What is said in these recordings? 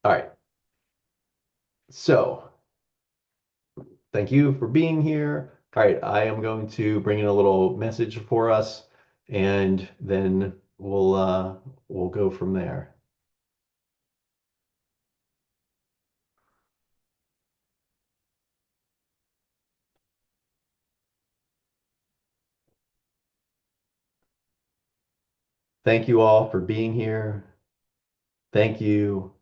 All right. So thank you for being here. All right. I am going to bring in a little message for us, and then we'll go from there. Thank you all for being here. Thank you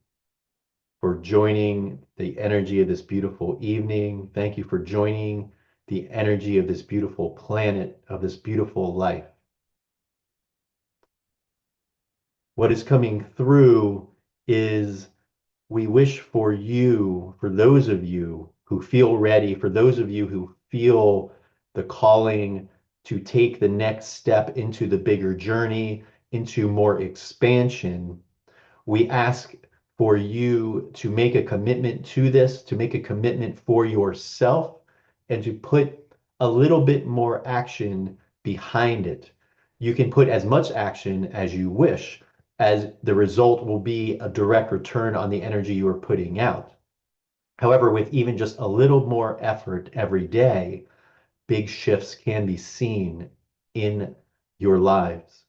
for joining the energy of this beautiful evening. Thank you for joining the energy of this beautiful planet, of this beautiful life. What is coming through is we wish for you, for those of you who feel ready, for those of you who feel the calling to take the next step into the bigger journey, into more expansion, we ask for you to make a commitment to this, to make a commitment for yourself, and to put a little bit more action behind it. You can put as much action as you wish, as the result will be a direct return on the energy you are putting out. However, with even just a little more effort every day, big shifts can be seen in your lives.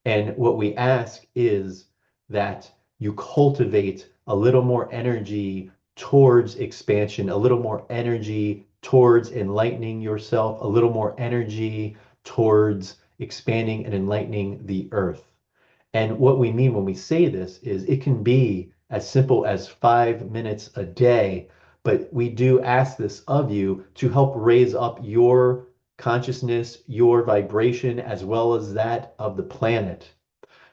And what we ask is that you cultivate a little more energy towards expansion, a little more energy towards enlightening yourself, a little more energy towards expanding and enlightening the earth. And what we mean when we say this is it can be as simple as 5 minutes a day, but we do ask this of you to help raise up your consciousness, your vibration, as well as that of the planet.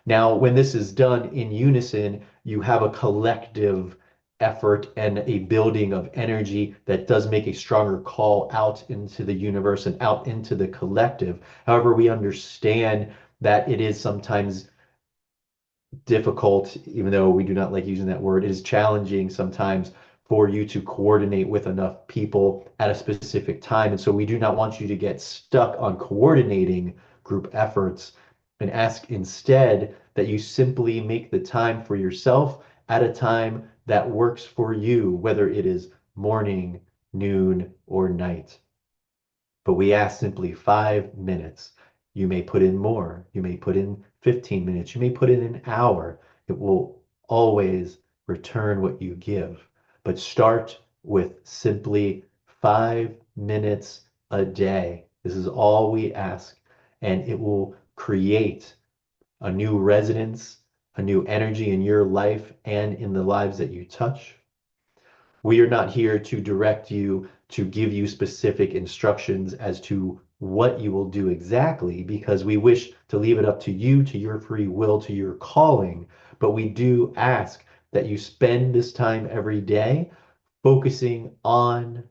Now, when this is done in unison, you have a collective effort and a building of energy that does make a stronger call out into the universe and out into the collective. However, we understand that it is sometimes difficult, even though we do not like using that word. It is challenging sometimes for you to coordinate with enough people at a specific time. And so we do not want you to get stuck on coordinating group efforts and ask instead that you simply make the time for yourself at a time that works for you, whether it is morning, noon, or night. But we ask simply 5 minutes. You may put in more. You may put in 15 minutes. You may put in an hour. It will always return what you give. But start with simply 5 minutes a day. This is all we ask. And it will create a new resonance, a new energy in your life and in the lives that you touch. We are not here to direct you, to give you specific instructions as to what you will do exactly, because we wish to leave it up to you, to your free will, to your calling. But we do ask that you spend this time every day focusing on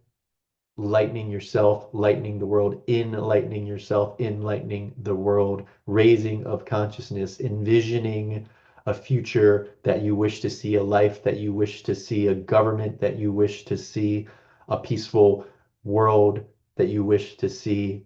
lightening yourself, lightening the world, enlightening yourself, enlightening the world, raising of consciousness, envisioning a future that you wish to see, a life that you wish to see, a government that you wish to see, a peaceful world that you wish to see,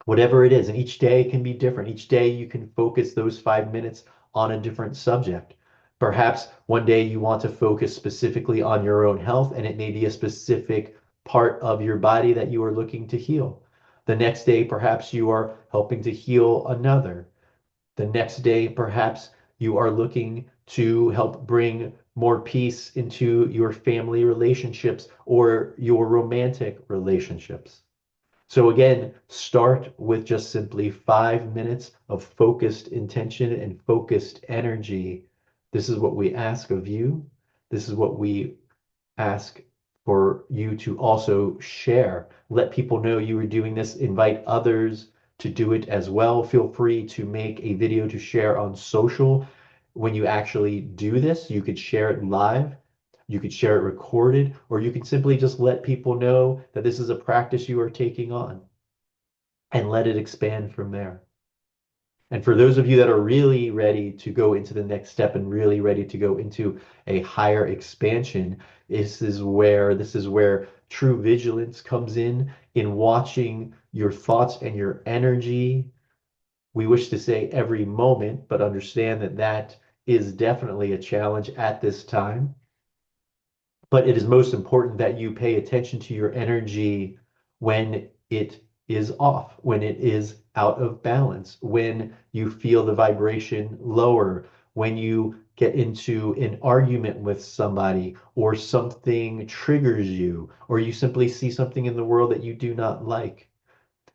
whatever it is. And each day can be different. Each day you can focus those 5 minutes on a different subject. Perhaps one day you want to focus specifically on your own health, and it may be a specific part of your body that you are looking to heal. The next day, perhaps you are helping to heal another. The next day, perhaps you are looking to help bring more peace into your family relationships or your romantic relationships. So again, start with just simply 5 minutes of focused intention and focused energy. This is what we ask of you. This is what we ask for you to also share. Let people know you are doing this. Invite others to do it as well. Feel free to make a video to share on social. When you actually do this, you could share it live, you could share it recorded, or you can simply just let people know that this is a practice you are taking on and let it expand from there. And for those of you that are really ready to go into the next step and really ready to go into a higher expansion, this is where true vigilance comes in watching your thoughts and your energy. We wish to say every moment, but understand that that is definitely a challenge at this time. But it is most important that you pay attention to your energy when it is off, when it is out of balance, when you feel the vibration lower, when you get into an argument with somebody, or something triggers you, or you simply see something in the world that you do not like.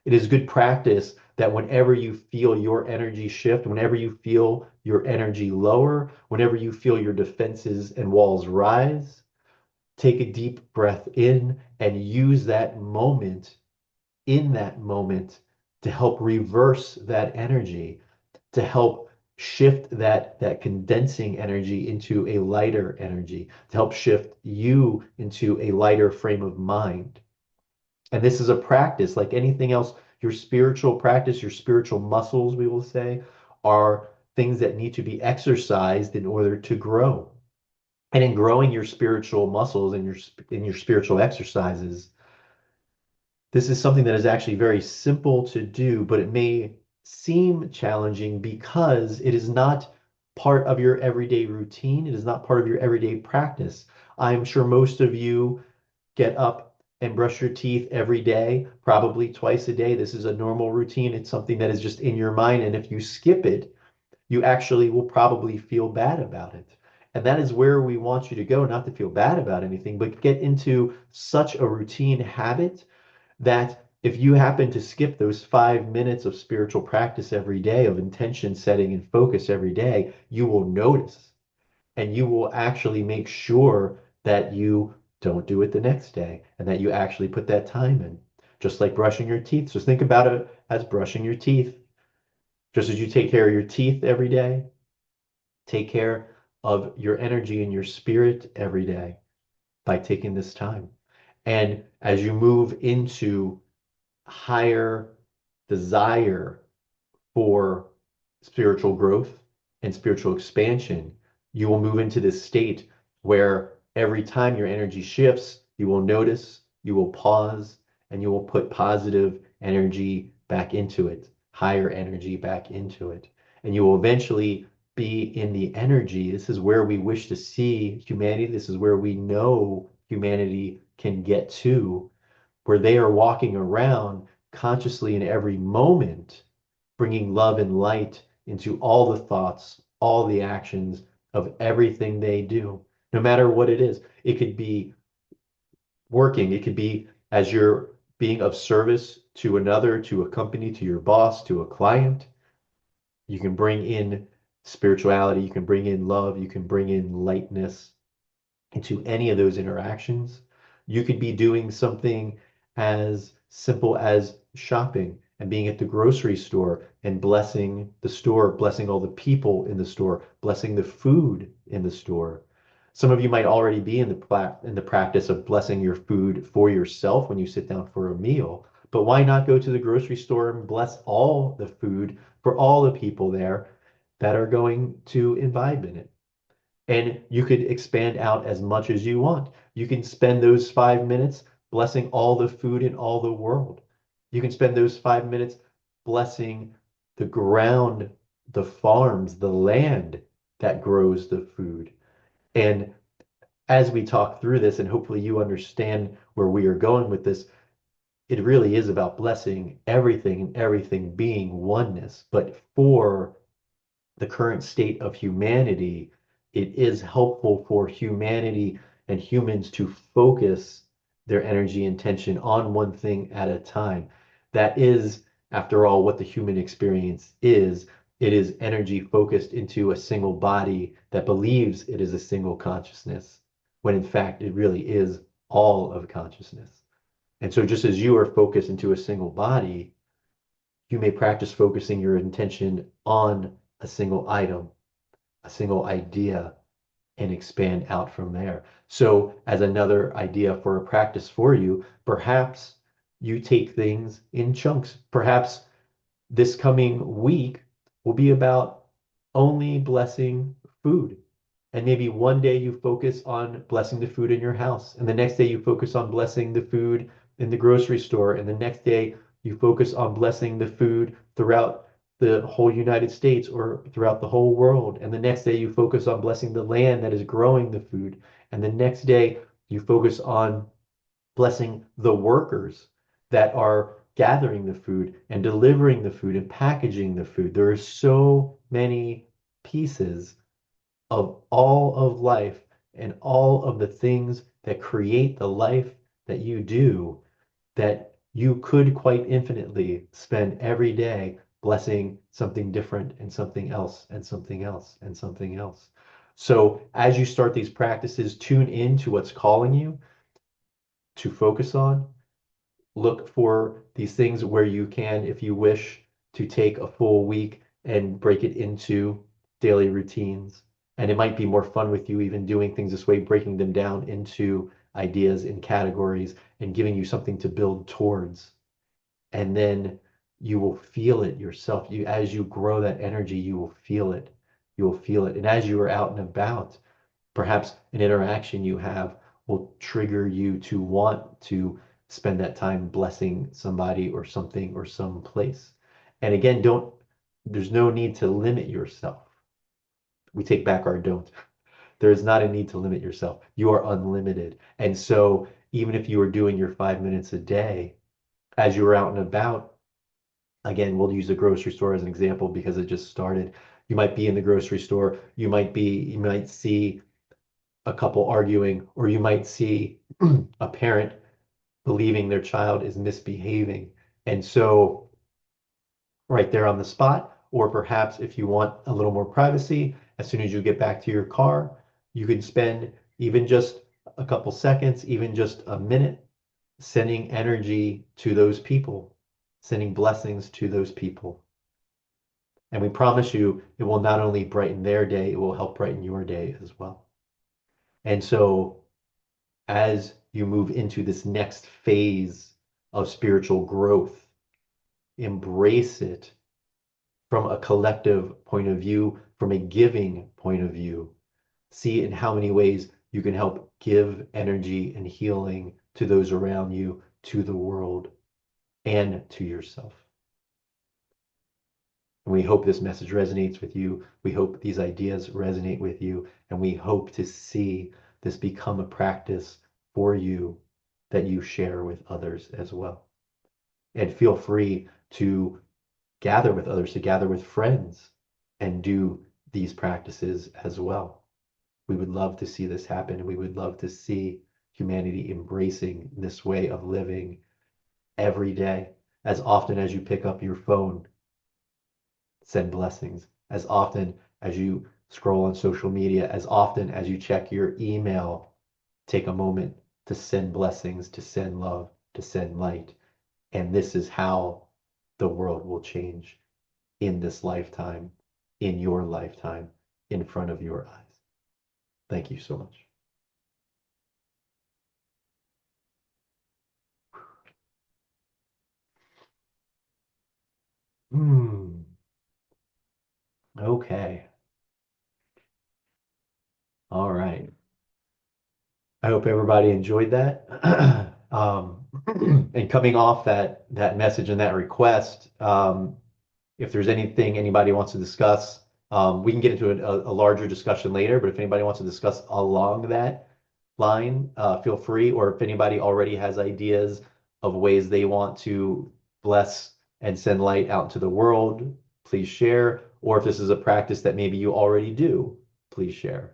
It is good practice that whenever you feel your energy shift, whenever you feel your energy lower, whenever you feel your defenses and walls rise, take a deep breath in and use that moment, in that moment, to help reverse that energy, to help shift that condensing energy into a lighter energy, to help shift you into a lighter frame of mind. And this is a practice like anything else. Your spiritual practice, your spiritual muscles, we will say, are things that need to be exercised in order to grow. And in growing your spiritual muscles and your spiritual exercises, this is something that is actually very simple to do, but it may seem challenging because it is not part of your everyday routine. It is not part of your everyday practice. I'm sure most of you get up and brush your teeth every day, probably twice a day. This is a normal routine. It's something that is just in your mind. And if you skip it, you actually will probably feel bad about it. And that is where we want you to go, not to feel bad about anything, but get into such a routine habit that if you happen to skip those 5 minutes of spiritual practice every day, of intention setting and focus every day, you will notice and you will actually make sure that you don't do it the next day and that you actually put that time in. Just like brushing your teeth. So think about it as brushing your teeth. Just as you take care of your teeth every day, take care of your energy and your spirit every day by taking this time. And as you move into higher desire for spiritual growth and spiritual expansion, you will move into this state where every time your energy shifts, you will notice, you will pause, and you will put positive energy back into it, higher energy back into it. And you will eventually be in the energy. This is where we wish to see humanity. This is where we know humanity can get to, where they are walking around consciously in every moment, bringing love and light into all the thoughts, all the actions of everything they do, no matter what it is. It could be working, it could be as you're being of service to another, to a company, to your boss, to a client. You can bring in spirituality, you can bring in love, you can bring in lightness into any of those interactions. You could be doing something as simple as shopping and being at the grocery store and blessing the store, blessing all the people in the store, blessing the food in the store. Some of you might already be in the practice of blessing your food for yourself when you sit down for a meal. But why not go to the grocery store and bless all the food for all the people there that are going to imbibe in it? And you could expand out as much as you want. You can spend those 5 minutes blessing all the food in all the world. You can spend those 5 minutes blessing the ground, the farms, the land that grows the food. And as we talk through this, and hopefully you understand where we are going with this, it really is about blessing everything and everything being oneness. But for the current state of humanity, it is helpful for humanity and humans to focus their energy and tension on one thing at a time. That is, after all, what the human experience is. It is energy focused into a single body that believes it is a single consciousness, when in fact it really is all of consciousness. And so, just as you are focused into a single body, you may practice focusing your intention on a single item, a single idea, and expand out from there. So, as another idea for a practice for you, perhaps you take things in chunks. Perhaps this coming week will be about only blessing food. And maybe one day you focus on blessing the food in your house, and the next day you focus on blessing the food in the grocery store, and the next day you focus on blessing the food throughout the whole United States or throughout the whole world. And the next day you focus on blessing the land that is growing the food. And the next day You focus on blessing the workers that are gathering the food and delivering the food and packaging the food. There are so many pieces of all of life and all of the things that create the life that you do that you could quite infinitely spend every day blessing something different and something else and something else and something else. So as you start these practices, tune into what's calling you to focus on. Look for these things where you can, if you wish, to take a full week and break it into daily routines. And it might be more fun with you even doing things this way, breaking them down into ideas and categories and giving you something to build towards. And then you will feel it yourself. You, as you grow that energy, you will feel it. You will feel it. And as you are out and about, perhaps an interaction you have will trigger you to want to spend that time blessing somebody or something or some place. And again, there's no need to limit yourself. We take back our don't. There is not a need to limit yourself. You are unlimited. And so even if you are doing your 5 minutes a day, as you're out and about, again, we'll use the grocery store as an example because it just started. You might be in the grocery store, you might see a couple arguing, or you might see a parent believing their child is misbehaving. And so, right there on the spot, or perhaps if you want a little more privacy, as soon as you get back to your car, you can spend even just a couple seconds, even just a minute, sending energy to those people, sending blessings to those people. And we promise you, it will not only brighten their day, it will help brighten your day as well. And so, as you move into this next phase of spiritual growth, embrace it from a collective point of view, from a giving point of view. See in how many ways you can help give energy and healing to those around you, to the world, and to yourself. And we hope this message resonates with you. We hope these ideas resonate with you. And we hope to see this become a practice for you that you share with others as well. And feel free to gather with others, to gather with friends and do these practices as well. We would love to see this happen, and we would love to see humanity embracing this way of living every day. As often as you pick up your phone, send blessings. As often as you scroll on social media, as often as you check your email, take a moment to send blessings, to send love, to send light. And this is how the world will change in this lifetime, in your lifetime, in front of your eyes. Thank you so much. Hmm. Okay. All right. I hope everybody enjoyed that. And coming off that message and that request, if there's anything anybody wants to discuss, we can get into a larger discussion later. But if anybody wants to discuss along that line, feel free. Or if anybody already has ideas of ways they want to bless and send light out into the world, please share. Or if this is a practice that maybe you already do, please share.